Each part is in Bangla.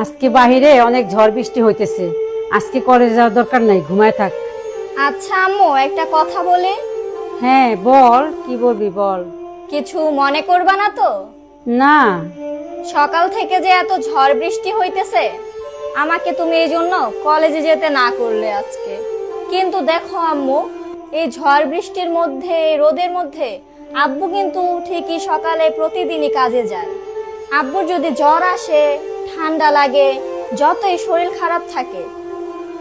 আজকে বাহিরে অনেক ঝড় বৃষ্টি হইতেছে। আজকে কলেজে যাওয়ার দরকার নাই, ঘুমায় থাক। আচ্ছা আম্মু, একটা কথা বলি। হ্যাঁ বল, কি বলবি বল। কিছু মনে করবা না তো? না। সকাল থেকে যে এত ঝড় বৃষ্টি হইতেছে, আমাকে তুমি এই জন্য কলেজে যেতে না করলে আজকে। কিন্তু দেখো আম্মু, এই ঝড় বৃষ্টির মধ্যে, এই রোদের মধ্যে আব্বু কিন্তু ঠিকই সকালে প্রতিদিনই কাজে যায়। আব্বুর যদি জ্বর আসে, ঠান্ডা লাগে, যতই শরীর খারাপ থাকে,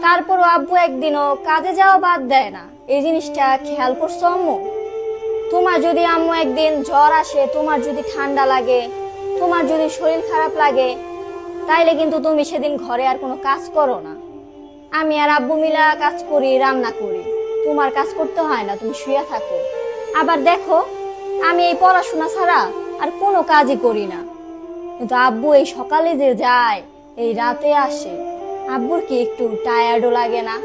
তারপরও আব্বু একদিনও কাজে যাওয়া বাদ দেয় না। এই জিনিসটা খেয়াল করছো আম্মু? তোমার যদি আম্মু একদিন জ্বর আসে, তোমার যদি ঠান্ডা লাগে, তোমার যদি শরীর খারাপ লাগে, তাইলে কিন্তু তুমি সেদিন ঘরে আর কোনো কাজ করো না। আমি আর আব্বু মিলা কাজ করি, রান্না করি। তোমার কাজ করতে হয় না, তুমি শুয়ে থাকো। আবার দেখো, আমি এই পড়াশোনা ছাড়া আর কোনো কাজই করি না। কিন্তু আব্বু এই সকালে যে যায়, এই রাতে আসে, আব্বুর কি একটু টায়ার্ডও লাগে না?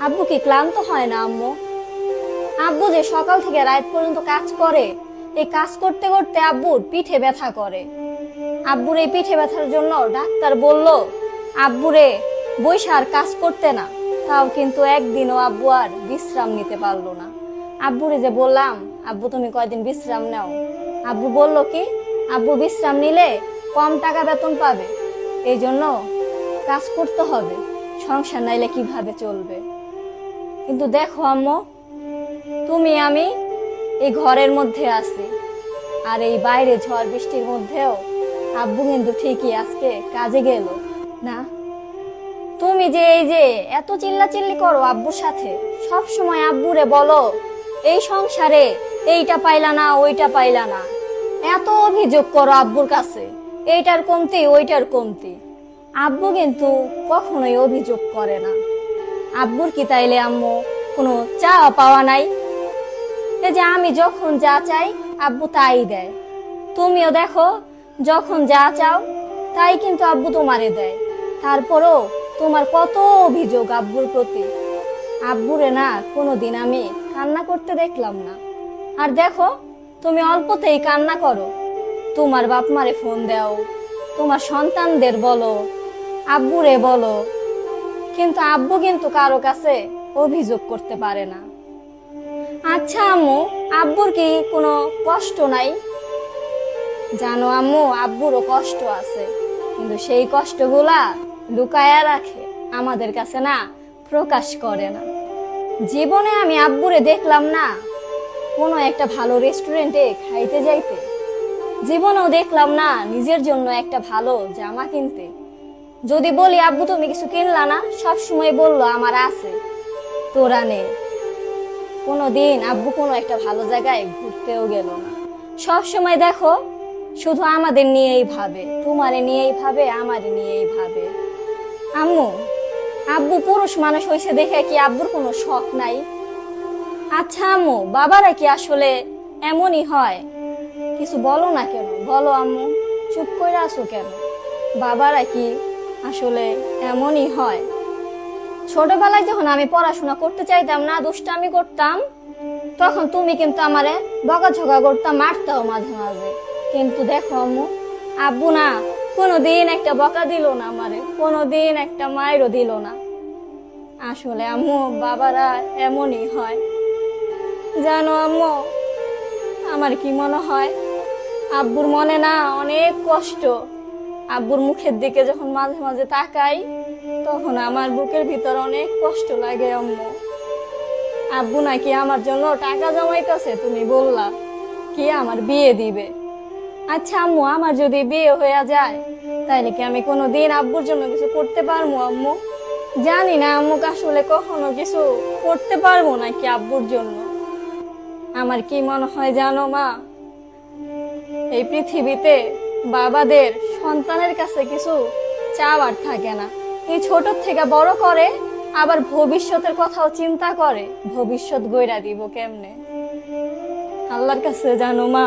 আব্বু কি ক্লান্ত হয় না আম্মু? আব্বু যে সকাল থেকে রাত পর্যন্ত কাজ করে, এই কাজ করতে করতে আব্বুর পিঠে ব্যথা করে। আব্বুর এই পিঠে ব্যথার জন্য ডাক্তার বলল আব্বুরে বইসা আর কাজ করতে না। তাও কিন্তু একদিনও আব্বু আর বিশ্রাম নিতে পারলো না। আব্বুরে যে বললাম, আব্বু তুমি কয়দিন বিশ্রাম নাও, আব্বু বলল কি, আব্বু বিশ্রাম নিলে কম টাকা বেতন পাবে, এই জন্য কাজ করতে হবে, সংসার নাইলে কিভাবে চলবে। কিন্তু দেখো আম্মু, তুমি আমি এই ঘরের মধ্যে আছি, আর এই বাইরে ঝড় বৃষ্টির মধ্যেও আব্বু কিন্তু ঠিকই আজকে কাজে গেল না। তুমি যে এই যে এত চিল্লাচিল্লি করো আব্বুর সাথে, সব সময় আব্বুরে বলো এই সংসারে এইটা পাইলা না, ওইটা পাইলা না, এত অভিযোগ করো আব্বুর কাছে, এইটার কমতি ওইটার কমতি। আব্বু কিন্তু কখনোই অভিযোগ করে না। আব্বুর কি তাইলে আম্মু কোনো চাওয়া পাওয়া নাই? এই যে আমি যখন যা চাই আব্বু তাই দেয়। তুমিও দেখো, যখন যা চাও তাই কিন্তু আব্বু তোমারে দেয়। তারপরও তোমার কত অভিযোগ আব্বুর প্রতি। আব্বুরে না কোনোদিন আমি কান্না করতে দেখলাম না। আর দেখো, তুমি অল্পতেই কান্না করো। তোমার বাপ মারে ফোন দাও, তোমার সন্তানদের বলো, আব্বুরে বলো, কিন্তু আব্বু কিন্তু কারো কাছে অভিযোগ করতে পারে না। আচ্ছা আম্মু, আব্বুর কি কোনো কষ্ট নাই? জানো আম্মু, আব্বুরও কষ্ট আছে, কিন্তু সেই কষ্টগুলা লুকায়া রাখে, আমাদের কাছে না প্রকাশ করে না। জীবনে আমি আব্বুরে দেখলাম না কোনো একটা ভালো রেস্টুরেন্টে খাইতে যাইতে। জীবনেও দেখলাম না নিজের জন্য একটা ভালো জামা কিনতে। যদি বলি আব্বু তুমি কিছু কিনলা না, সব সময় বললো আমার আছে, তোরা নে। কোনোদিন আব্বু কোনো একটা ভালো জায়গায় ঘুরতেও গেল না। সব সময় দেখো শুধু আমাদের নিয়েই ভাবে, তোমারে নিয়েই ভাবে, আমারে নিয়েই ভাবে। আম্মু, আব্বু পুরুষ মানুষ হয়েছে দেখে কি আব্বুর কোনো শখ নাই? আচ্ছা আম্মু, বাবারা কি আসলে এমনই হয়? কিছু বলো না কেন, বলো আম্মু, চুপ করে আসো কেন? বাবারা কি আসলে এমনই হয়? ছোটবেলায় যখন আমি পড়াশোনা করতে চাইতাম না, দুষ্টামি করতাম, তখন তুমি কিন্তু আমারে বকাঝকা করতাম, মারতাও মাঝে মাঝে। কিন্তু দেখো আম্মু, আব্বু না কোনোদিন একটা বকা দিল না আমারে, কোনোদিন একটা মাইরও দিল না। আসলে আম্মু, বাবারা এমনই হয়। জানো আম্মু, আমার কি মনে হয়, আব্বুর মনে না অনেক কষ্ট। আব্বুর মুখের দিকে যখন মাঝে মাঝে তাকাই, তখন আমার বুকের ভিতর অনেক কষ্ট লাগে আম্মু। আব্বু নাকি আমার জন্য টাকা জমাইতেছে, তুমি বললা কি আমার বিয়ে দিবে। আচ্ছা আম্মু, আমার যদি বিয়ে হয়ে যায়, তাইলে কি আমি কোনোদিন আব্বুর জন্য কিছু করতে পারবো আম্মু? জানি না আম্মু, আসলে কখনো কিছু করতে পারবো নাকি আব্বুর জন্য। আমার কি মনে হয় জানো মা, এই পৃথিবীতে বাবাদের সন্তানের কাছে কিছু চাওয়ার থাকে না। এই ছোট থেকে বড় করে, আবার ভবিষ্যতের কথাও চিন্তা করে, ভবিষ্যৎ গইরা দিব কেমনে। আল্লাহর কাছে জানো মা,